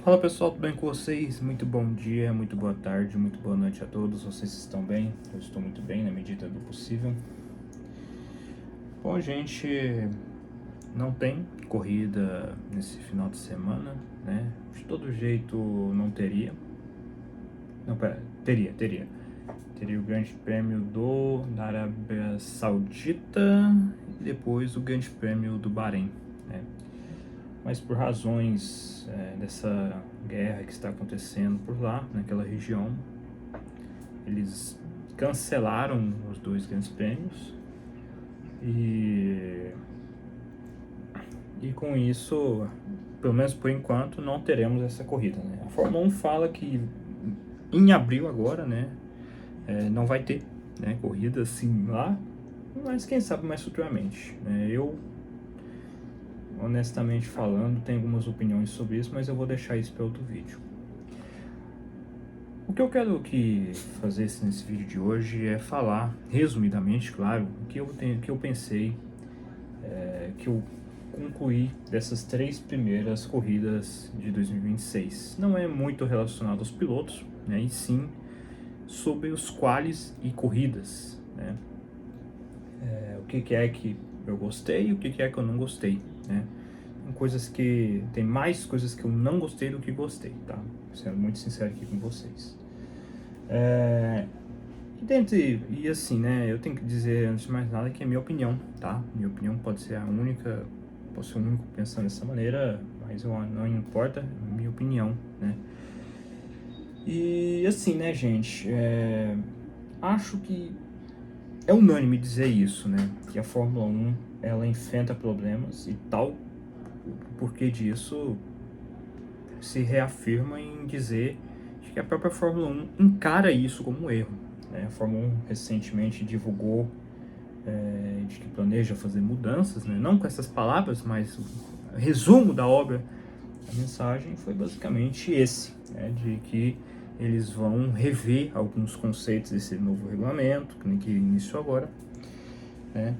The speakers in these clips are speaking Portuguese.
Fala pessoal, tudo bem com vocês? Muito bom dia, muito boa tarde, muito boa noite a todos. Vocês estão bem? Eu estou muito bem na medida do possível. Bom, gente, não tem corrida nesse final de semana, né? De todo jeito não teria. Não, pera, teria. Teria o Grande Prêmio da Arábia Saudita e depois o Grande Prêmio do Bahrein, né? Mas por razões dessa guerra que está acontecendo por lá, naquela região, eles cancelaram os dois grandes prêmios e com isso, pelo menos por enquanto, não teremos essa corrida, né? A Fórmula 1 fala que em abril agora, né, não vai ter, né, corrida assim lá, mas quem sabe mais futuramente, né? Eu, honestamente falando, tenho algumas opiniões sobre isso, mas eu vou deixar isso para outro vídeo. O que eu quero fazer nesse vídeo de hoje é falar, resumidamente, claro, o que eu pensei, que eu concluí dessas 3 primeiras corridas de 2026. Não é muito relacionado aos pilotos, né, e sim sobre os qualis e corridas, né? O que é que eu gostei e o que é que eu não gostei, né? Tem mais coisas que eu não gostei do que gostei, tá? Sendo muito sincero aqui com vocês. E assim, né, eu tenho que dizer antes de mais nada que é minha opinião, tá? Minha opinião pode ser a única, posso ser o único pensando dessa maneira, mas não importa, é minha opinião, né? E assim, né, gente, acho que é unânime dizer isso, né? Que a Fórmula 1, ela enfrenta problemas e tal, o porquê disso se reafirma em dizer que a própria Fórmula 1 encara isso como um erro, né? A Fórmula 1 recentemente divulgou de que planeja fazer mudanças, né? Não com essas palavras, mas o resumo da obra, a mensagem foi basicamente esse, né? De que eles vão rever alguns conceitos desse novo regulamento, que iniciou agora, né?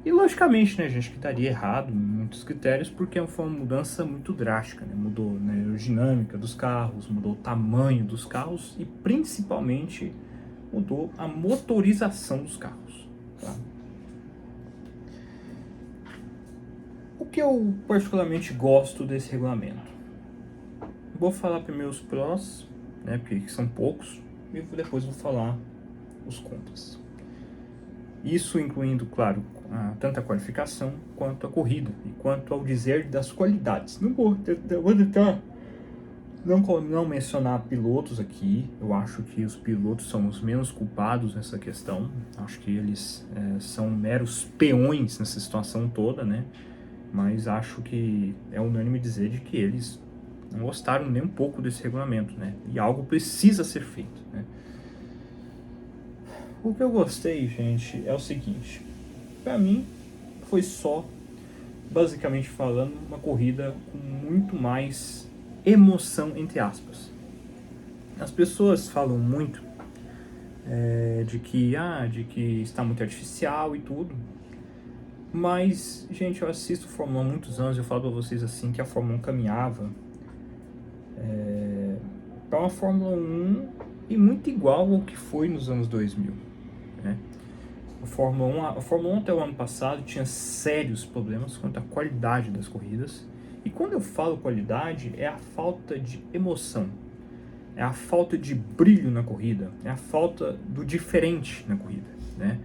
E logicamente, né, gente, que estaria errado em muitos critérios, porque foi uma mudança muito drástica, né? Mudou, né, a aerodinâmica dos carros, mudou o tamanho dos carros e principalmente mudou a motorização dos carros, tá? O que eu particularmente gosto desse regulamento? Vou falar primeiro os prós, né, porque são poucos, e depois vou falar os contras. Isso incluindo, claro, tanto a qualificação quanto a corrida e quanto ao dizer das qualidades. Não vou tentar não mencionar pilotos aqui. Eu acho que os pilotos são os menos culpados nessa questão. Acho que eles são meros peões nessa situação toda, né? Mas acho que é unânime dizer de que eles não gostaram nem um pouco desse regulamento, né? E algo precisa ser feito, né? O que eu gostei, gente, é o seguinte. Para mim, foi só, basicamente falando, uma corrida com muito mais emoção, entre aspas. As pessoas falam muito de que está muito artificial e tudo. Mas, gente, eu assisto Fórmula 1 há muitos anos, eu falo pra vocês assim que a Fórmula 1 caminhava para uma Fórmula 1 e muito igual ao que foi nos anos 2000, né? A Fórmula 1 até o ano passado tinha sérios problemas quanto à qualidade das corridas. E quando eu falo qualidade, é a falta de emoção, é a falta de brilho na corrida, é a falta do diferente na corrida, né?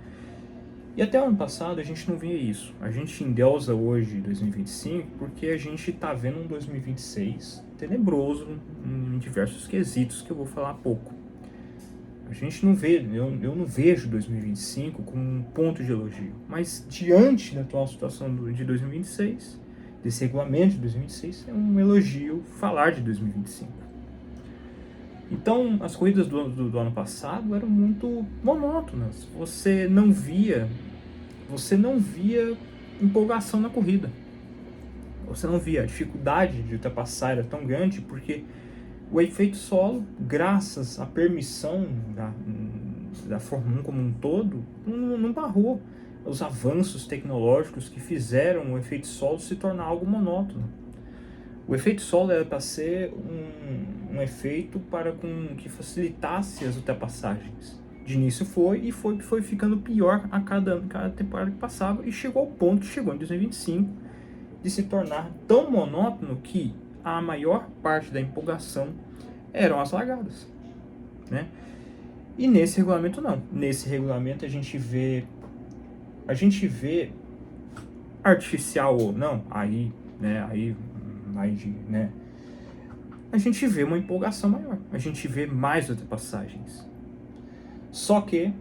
E até o ano passado a gente não via isso. A gente endeusa hoje 2025 porque a gente está vendo um 2026 tenebroso em diversos quesitos que eu vou falar há pouco. A gente não vê, eu não vejo 2025 como um ponto de elogio, mas diante da atual situação de 2026, desse regulamento de 2026, é um elogio falar de 2025. Então, as corridas do ano passado eram muito monótonas. Você não via empolgação na corrida. Você não via, a dificuldade de ultrapassar era tão grande porque o efeito solo, graças à permissão da Fórmula 1 como um todo, não barrou os avanços tecnológicos que fizeram o efeito solo se tornar algo monótono. O efeito solo era para ser um efeito para que facilitasse as ultrapassagens. De início foi ficando pior a cada temporada que passava, e chegou ao ponto que chegou em 2025 de se tornar tão monótono que a maior parte da empolgação eram as largadas, né? E nesse regulamento não. Nesse regulamento a gente vê artificial ou não, aí a gente vê uma empolgação maior, a gente vê mais ultrapassagens. Só que,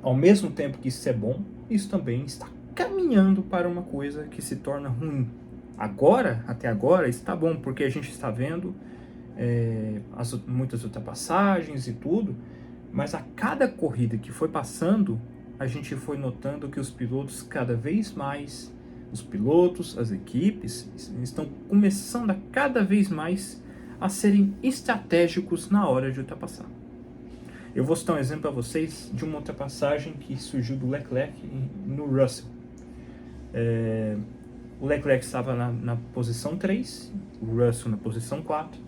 ao mesmo tempo que isso é bom, isso também está caminhando para uma coisa que se torna ruim. Até agora, está bom, porque a gente está vendo muitas ultrapassagens e tudo, mas a cada corrida que foi passando, a gente foi notando que os pilotos cada vez mais, as equipes, estão começando a cada vez mais a serem estratégicos na hora de ultrapassar. Eu vou citar um exemplo para vocês de uma ultrapassagem que surgiu do Leclerc no Russell. O Leclerc estava na posição 3, o Russell na posição 4.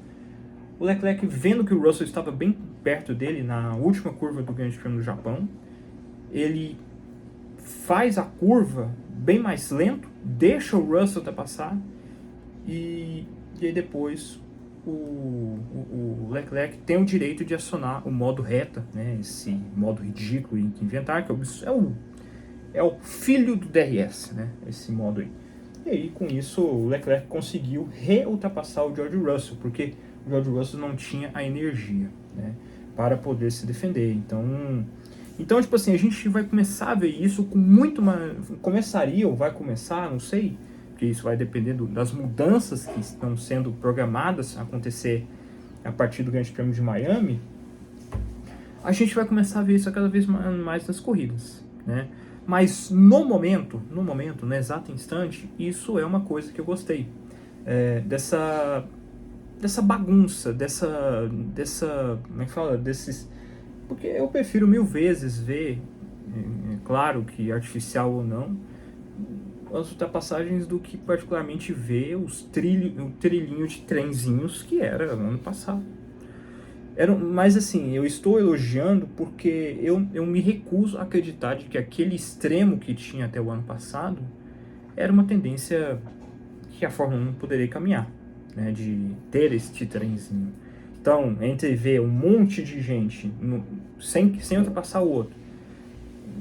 O Leclerc, vendo que o Russell estava bem perto dele na última curva do Grande Prêmio do Japão, ele faz a curva bem mais lento, deixa o Russell ultrapassar, e aí depois o Leclerc tem o direito de acionar o modo reta, né, esse modo ridículo que inventaram, que é o filho do DRS, né, esse modo aí. E aí, com isso, o Leclerc conseguiu reultrapassar o George Russell, porque o George Russell não tinha a energia, né, para poder se defender. Então, tipo assim, a gente vai começar a ver isso com muito mais... Começaria ou vai começar, não sei, porque isso vai depender das mudanças que estão sendo programadas a acontecer a partir do Grande Prêmio de Miami. A gente vai começar a ver isso cada vez mais nas corridas, né? Mas no momento, no exato instante, isso é uma coisa que eu gostei. Dessa bagunça, como é que fala? Porque eu prefiro 1000 vezes ver, claro que artificial ou não, as ultrapassagens do que particularmente ver o trilhinho de trenzinhos que era no ano passado. Mas assim, eu estou elogiando porque eu me recuso a acreditar de que aquele extremo que tinha até o ano passado era uma tendência que a Fórmula 1 poderia caminhar, né, de ter este trenzinho. Então, entre ver um monte de gente sem ultrapassar o outro,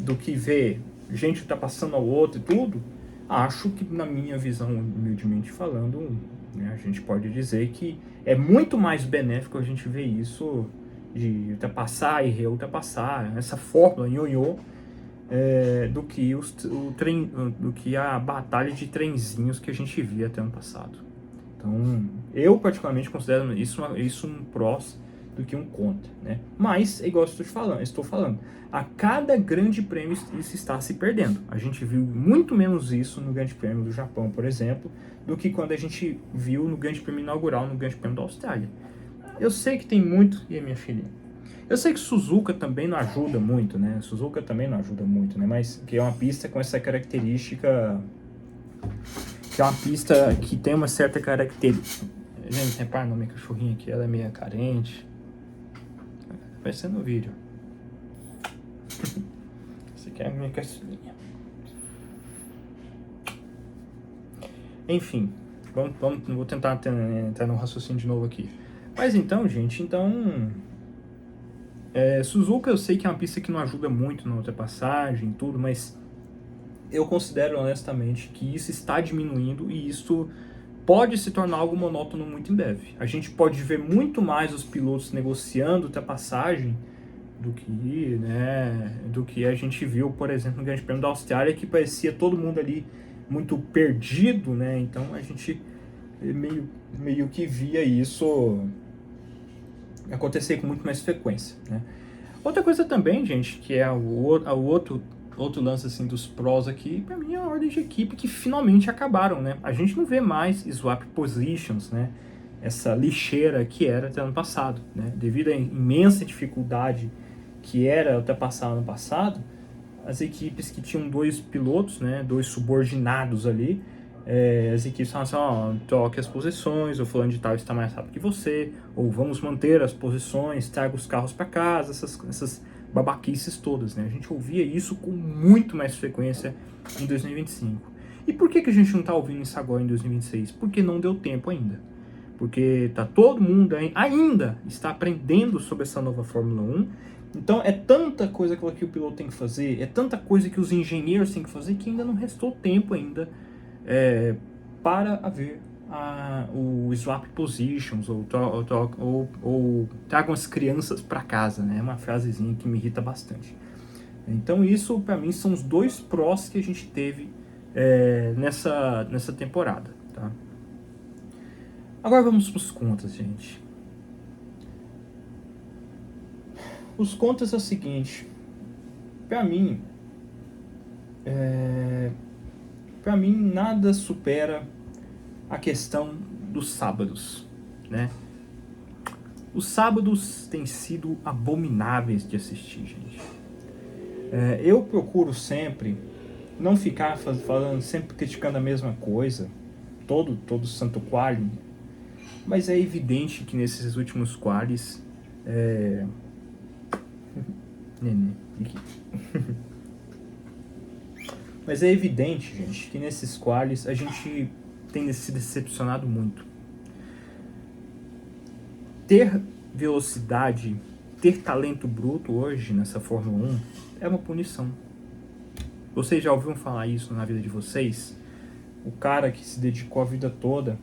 do que ver gente ultrapassando ao outro e tudo, acho que, na minha visão, humildemente falando, né, a gente pode dizer que é muito mais benéfico a gente ver isso de ultrapassar e reultrapassar, essa fórmula ionhô, do que a batalha de trenzinhos que a gente via até ano passado. Então, eu particularmente considero isso um prós do que um contra, né? Mas, igual eu estou falando, a cada grande prêmio isso está se perdendo. A gente viu muito menos isso no Grande Prêmio do Japão, por exemplo, do que quando a gente viu no Grande Prêmio inaugural, no Grande Prêmio da Austrália. Eu sei que tem muito... E a minha filha? Eu sei que Suzuka também não ajuda muito, né? Mas que é uma pista com essa característica... Que é uma pista que tem uma certa característica. Gente, repara na minha cachorrinha aqui, ela é meio carente. Vai ser no vídeo. Essa aqui é a minha caçulinha. Enfim, vou tentar entrar no raciocínio de novo aqui. Mas então, gente, Suzuka eu sei que é uma pista que não ajuda muito na ultrapassagem e tudo, mas eu considero honestamente que isso está diminuindo e isso pode se tornar algo monótono muito em breve. A gente pode ver muito mais os pilotos negociando ultrapassagem do que a gente viu, por exemplo, no Grande Prêmio da Austrália, que parecia todo mundo ali muito perdido, né? Então a gente meio que via isso acontecer com muito mais frequência, né? Outra coisa também, gente, que é o outro lance assim dos prós aqui, pra mim é a ordem de equipe que finalmente acabaram, né? A gente não vê mais swap positions, né? Essa lixeira que era até ano passado, né? Devido à imensa dificuldade que era ultrapassar ano passado, as equipes que tinham 2 pilotos, né? 2 subordinados ali, as equipes falam assim, ó, troque as posições, o fulano de tal está mais rápido que você, ou vamos manter as posições, traga os carros para casa, essas babaquices todas, né? A gente ouvia isso com muito mais frequência em 2025. E por que a gente não está ouvindo isso agora em 2026? Porque não deu tempo ainda. Porque tá todo mundo ainda está aprendendo sobre essa nova Fórmula 1. Então é tanta coisa que o piloto tem que fazer, é tanta coisa que os engenheiros têm que fazer, que ainda não restou tempo ainda para haver o swap positions, ou tragam as crianças para casa, né? É uma frasezinha que me irrita bastante. Então isso, para mim, são os dois prós que a gente teve nessa temporada, tá? Agora vamos para os contras, gente. Os contras é o seguinte, para mim nada supera a questão dos sábados, né? Os sábados têm sido abomináveis de assistir, gente. Eu procuro sempre não ficar falando, sempre criticando a mesma coisa, todo santo quali, mas é evidente que nesses últimos qualis mas é evidente, gente, que nesses qualis a gente tem se decepcionado muito. Ter velocidade, ter talento bruto hoje nessa Fórmula 1 é uma punição. Vocês já ouviram falar isso na vida de vocês? O cara que se dedicou a vida toda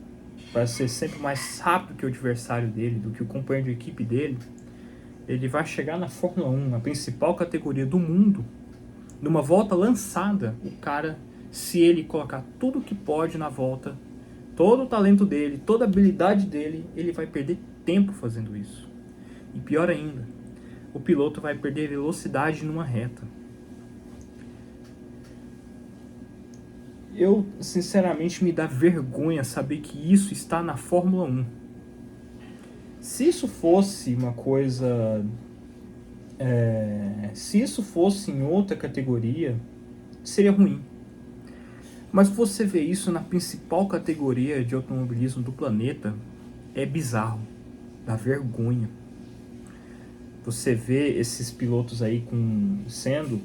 para ser sempre mais rápido que o adversário dele, do que o companheiro de equipe dele, ele vai chegar na Fórmula 1, a principal categoria do mundo, numa volta lançada, o cara, se ele colocar tudo que pode na volta, todo o talento dele, toda a habilidade dele, ele vai perder tempo fazendo isso. E pior ainda, o piloto vai perder velocidade numa reta. Eu, sinceramente, me dá vergonha saber que isso está na Fórmula 1. Se isso fosse uma coisa... se isso fosse em outra categoria, seria ruim. Mas você vê isso na principal categoria de automobilismo do planeta, é bizarro, dá vergonha. Você vê esses pilotos aí sendo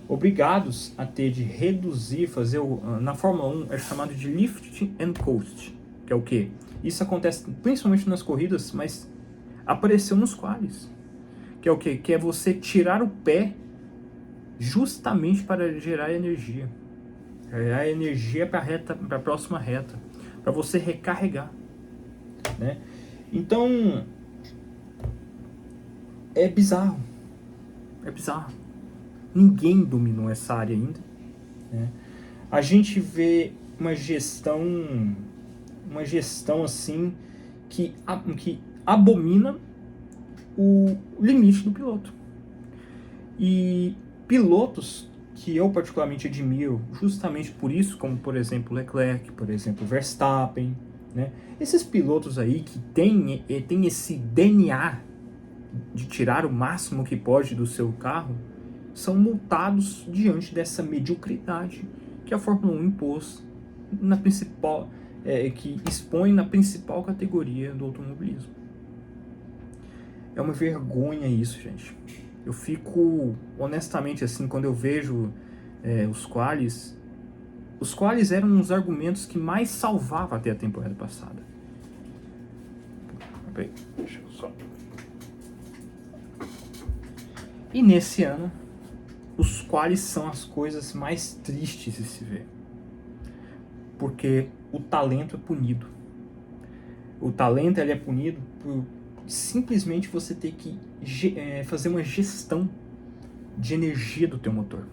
obrigados a ter de reduzir, na Fórmula 1 é chamado de lift and coast, que é o quê? Isso acontece principalmente nas corridas, mas apareceu nos qualis, que é o quê? Que é você tirar o pé justamente para gerar energia. A energia para a próxima reta, para você recarregar, né? Então é bizarro, ninguém dominou essa área ainda, né? A gente vê uma gestão assim que abomina o limite do piloto. E pilotos que eu particularmente admiro, justamente por isso, como por exemplo Leclerc, por exemplo Verstappen, né? Esses pilotos aí que têm esse DNA de tirar o máximo que pode do seu carro, são multados diante dessa mediocridade que a Fórmula 1 impôs na principal, que expõe na principal categoria do automobilismo. É uma vergonha isso, gente. Eu fico, honestamente, assim, quando eu vejo os qualis eram uns argumentos que mais salvavam até a temporada passada. Peraí, deixa eu só... E nesse ano, os qualis são as coisas mais tristes de se ver. Porque o talento é punido. O talento ele é punido por simplesmente você ter que fazer uma gestão de energia do teu motor.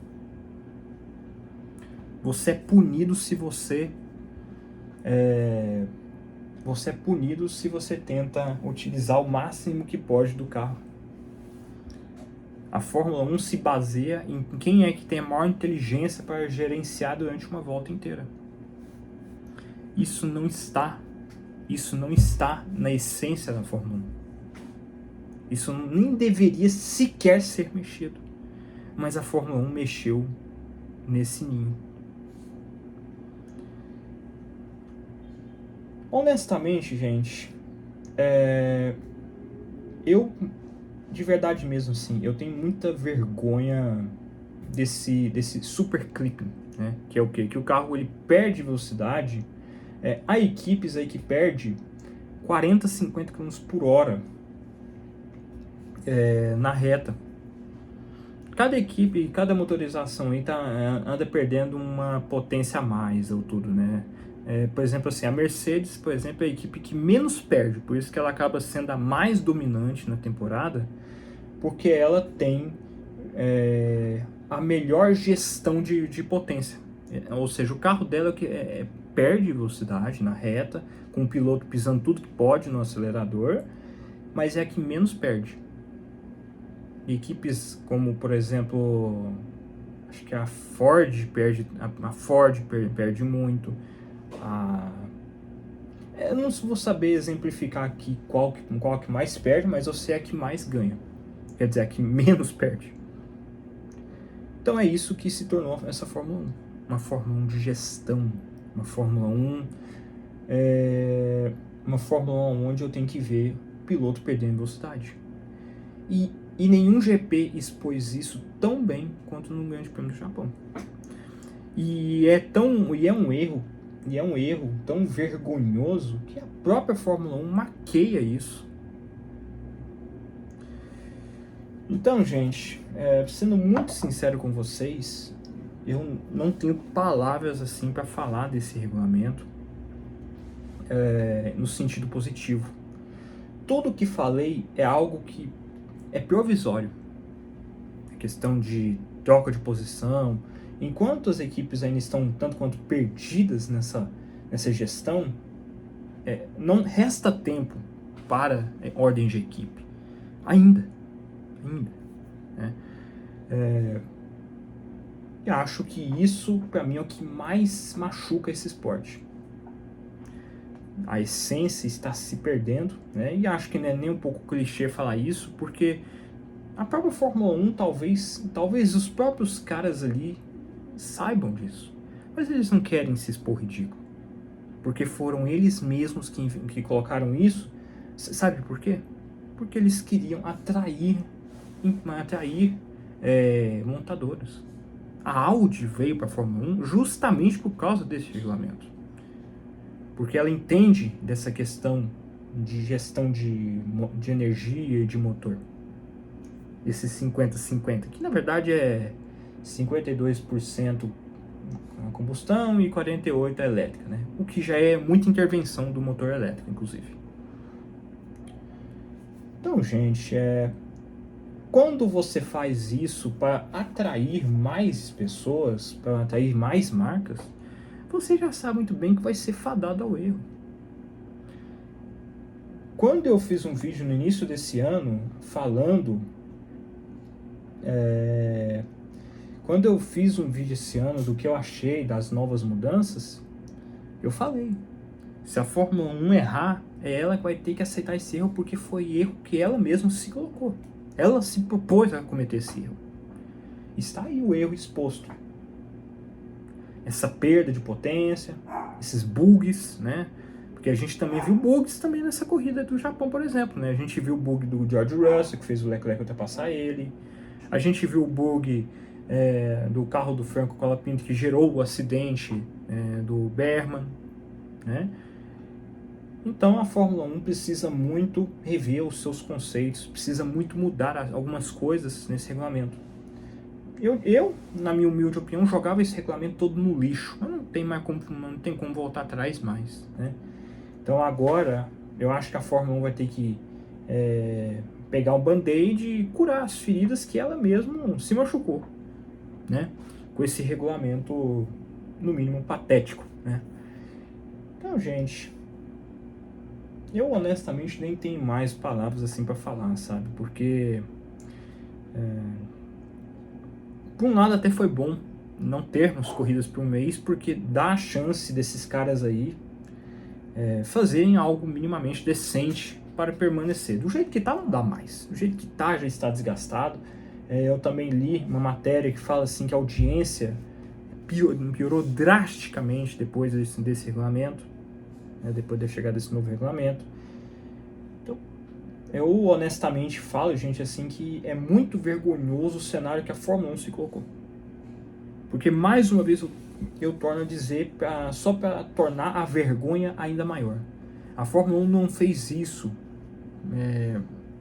Você é punido se você tenta utilizar o máximo que pode do carro. A Fórmula 1 se baseia em quem é que tem a maior inteligência para gerenciar durante uma volta inteira. Isso não está na essência da Fórmula 1. Isso nem deveria sequer ser mexido. Mas a Fórmula 1 mexeu nesse ninho. Honestamente, gente, eu, de verdade mesmo, assim, eu tenho muita vergonha desse super clipping, né? Que é o quê? Que o carro ele perde velocidade. Há equipes aí que perde 40, 50 km por hora na reta. Cada equipe, cada motorização aí anda perdendo uma potência a mais ou tudo, né? Por exemplo, assim, a Mercedes, por exemplo, é a equipe que menos perde, por isso que ela acaba sendo a mais dominante na temporada, porque ela tem a melhor gestão de potência. Ou seja, o carro dela perde velocidade na reta, com o piloto pisando tudo que pode no acelerador, mas é a que menos perde. Equipes como, por exemplo, acho que a Ford perde muito. Eu não vou saber exemplificar aqui qual que mais perde, mas eu sei a que mais ganha. Quer dizer, a que menos perde. Então é isso que se tornou essa Fórmula 1. Uma Fórmula 1 de gestão. Uma Fórmula 1 uma Fórmula 1 onde eu tenho que ver o piloto perdendo velocidade. E nenhum GP expôs isso tão bem quanto no Grande Prêmio do Japão. E é um erro tão vergonhoso que a própria Fórmula 1 maqueia isso. Então, gente, sendo muito sincero com vocês, eu não tenho palavras assim para falar desse regulamento no sentido positivo. Tudo o que falei é algo que é provisório. A questão de troca de posição, enquanto as equipes ainda estão tanto quanto perdidas nessa gestão, não resta tempo para ordem de equipe. Ainda. Né? Eu acho que isso, para mim, é o que mais machuca esse esporte. A essência está se perdendo, né? E acho que não é nem um pouco clichê falar isso, porque a própria Fórmula 1, talvez os próprios caras ali saibam disso, mas eles não querem se expor ridículo, porque foram eles mesmos que colocaram isso. Sabe por quê? Porque eles queriam atrair montadoras. A Audi veio para a Fórmula 1 justamente por causa desse regulamento, porque ela entende dessa questão de gestão de energia e de motor. Esse 50-50, que na verdade é 52% a combustão e 48% a elétrica, né? O que já é muita intervenção do motor elétrico, inclusive. Então, gente, quando você faz isso para atrair mais pessoas, para atrair mais marcas, você já sabe muito bem que vai ser fadado ao erro. Quando eu fiz um vídeo no início desse ano falando quando eu fiz um vídeo esse ano do que eu achei das novas mudanças, eu falei, se a Fórmula 1 errar, é ela que vai ter que aceitar esse erro, porque foi erro que ela mesma se colocou. Ela se propôs a cometer esse erro. Está aí o erro exposto. Essa perda de potência, esses bugs, né? Porque a gente também viu bugs também nessa corrida do Japão, por exemplo, né? A gente viu o bug do George Russell, que fez o Leclerc ultrapassar ele. A gente viu o bug do carro do Franco Colapinto, que gerou o acidente do Bergman, né? Então a Fórmula 1 precisa muito rever os seus conceitos, precisa muito mudar algumas coisas nesse regulamento. Eu, na minha humilde opinião, jogava esse regulamento todo no lixo, mas não tem como voltar atrás mais, né? Então agora eu acho que a Fórmula 1 vai ter que pegar um band-aid e curar as feridas que ela mesma se machucou, né? Com esse regulamento, no mínimo, patético, né? Então, gente, eu honestamente nem tenho mais palavras assim para falar, sabe? Porque por um lado até foi bom não termos corridas por um mês, porque dá a chance desses caras aí fazerem algo minimamente decente para permanecer. Do jeito que tá, não dá mais. Do jeito que tá, já está desgastado. Eu também li uma matéria que fala assim que a audiência piorou drasticamente depois desse regulamento. né, depois da chegada desse novo regulamento. Então, eu honestamente falo, gente, assim, que é muito vergonhoso o cenário que a Fórmula 1 se colocou. Porque, mais uma vez, eu torno a dizer, só para tornar a vergonha ainda maior. A Fórmula 1 não fez isso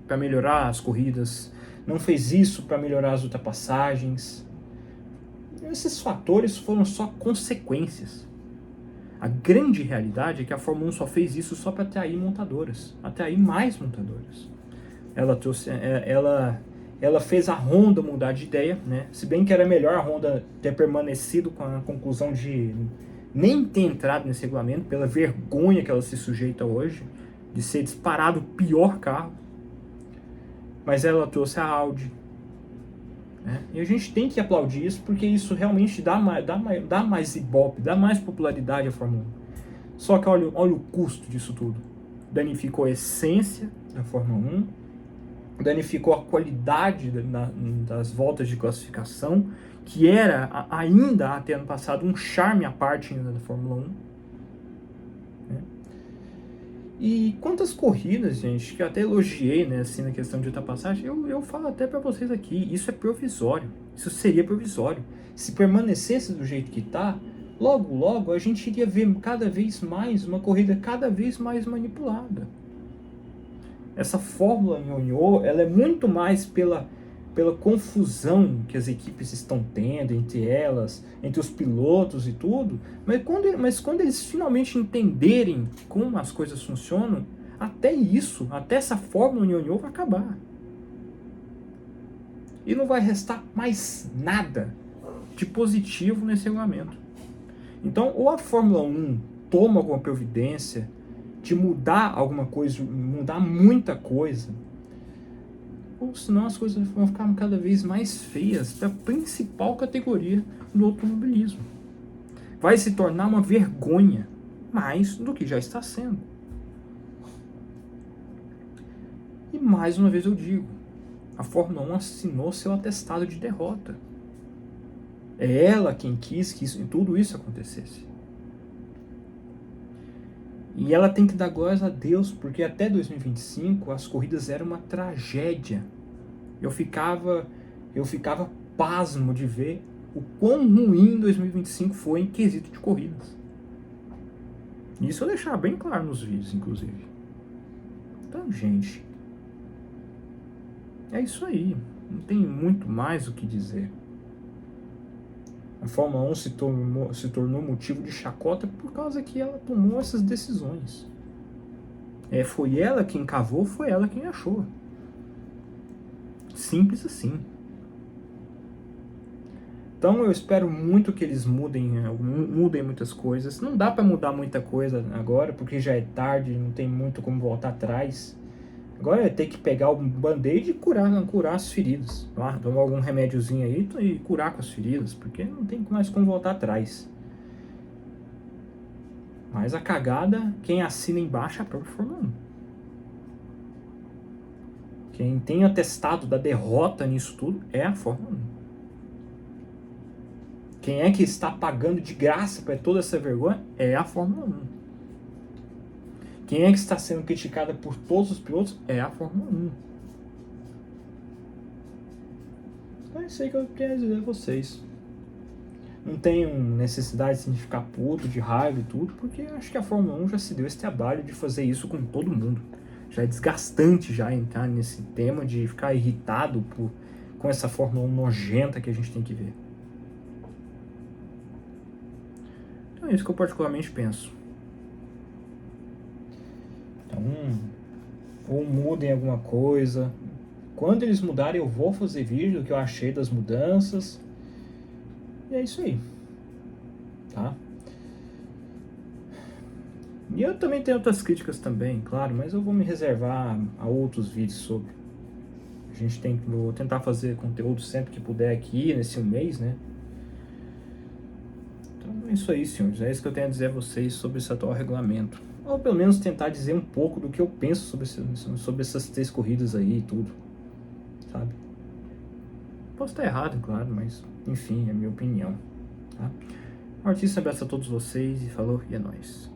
para melhorar as corridas, não fez isso para melhorar as ultrapassagens. Esses fatores foram só consequências. A grande realidade é que a Fórmula 1 só fez isso só para atrair montadoras, atrair mais montadoras. Ela fez a Honda mudar de ideia, né? Se bem que era melhor a Honda ter permanecido com a conclusão de nem ter entrado nesse regulamento, pela vergonha que ela se sujeita hoje, de ser disparado o pior carro. Mas ela trouxe a Audi, né? E a gente tem que aplaudir isso, porque isso realmente dá mais ibope, dá mais popularidade à Fórmula 1. Só que olha o custo disso tudo. Danificou a essência da Fórmula 1, danificou a qualidade das voltas de classificação, que era ainda até ano passado um charme à parte ainda da Fórmula 1. Né? E quantas corridas, gente, que eu até elogiei, né, assim, na questão de ultrapassagem, eu falo até para vocês aqui, isso é provisório, isso seria provisório. Se permanecesse do jeito que está, logo a gente iria ver cada vez mais uma corrida cada vez mais manipulada. Essa fórmula nhonhô, ela é muito mais pela confusão que as equipes estão tendo entre elas, entre os pilotos e tudo, mas quando eles finalmente entenderem como as coisas funcionam, até essa fórmula nhonhô vai acabar. E não vai restar mais nada de positivo nesse regulamento. Então, ou a Fórmula 1 toma alguma providência de mudar alguma coisa, mudar muita coisa, ou senão as coisas vão ficar cada vez mais feias para a principal categoria do automobilismo. Vai se tornar uma vergonha, mais do que já está sendo. E mais uma vez eu digo, a Fórmula 1 assinou seu atestado de derrota. É ela quem quis que tudo isso acontecesse. E ela tem que dar glórias a Deus, porque até 2025 as corridas eram uma tragédia. Eu ficava pasmo de ver o quão ruim 2025 foi em quesito de corridas. Isso eu deixar bem claro nos vídeos, inclusive. Então, gente, é isso aí. Não tem muito mais o que dizer. A Fórmula 1 se tornou motivo de chacota por causa que ela tomou essas decisões. Foi ela quem cavou, foi ela quem achou. Simples assim. Então eu espero muito que eles mudem muitas coisas. Não dá para mudar muita coisa agora, porque já é tarde, não tem muito como voltar atrás. Agora é ter que pegar o band-aid e curar as feridas. Tomar algum remédiozinho aí e curar com as feridas, porque não tem mais como voltar atrás. Mas a cagada, quem assina embaixo é a própria Fórmula 1. Quem tem atestado da derrota nisso tudo é a Fórmula 1. Quem é que está pagando de graça para toda essa vergonha é a Fórmula 1. Quem é que está sendo criticada por todos os pilotos é a Fórmula 1. Então é isso aí que eu quero dizer a vocês. Não tenho necessidade de ficar puto, de raiva e tudo, porque acho que a Fórmula 1 já se deu esse trabalho de fazer isso com todo mundo. Já é desgastante já entrar nesse tema de ficar irritado com essa Fórmula 1 nojenta que a gente tem que ver. Então é isso que eu particularmente penso. Então, ou mudem alguma coisa. Quando eles mudarem, eu vou fazer vídeo do que eu achei das mudanças. E é isso aí. Tá? E eu também tenho outras críticas também, claro, mas eu vou me reservar a outros vídeos sobre. Vou tentar fazer conteúdo sempre que puder aqui, nesse mês, né? Então é isso aí, senhores. É isso que eu tenho a dizer a vocês sobre esse atual regulamento. Ou pelo menos tentar dizer um pouco do que eu penso sobre essas 3 corridas aí e tudo, sabe? Posso estar errado, claro, mas enfim, é a minha opinião, tá? Um artista abraço a todos vocês e falou, e é nóis.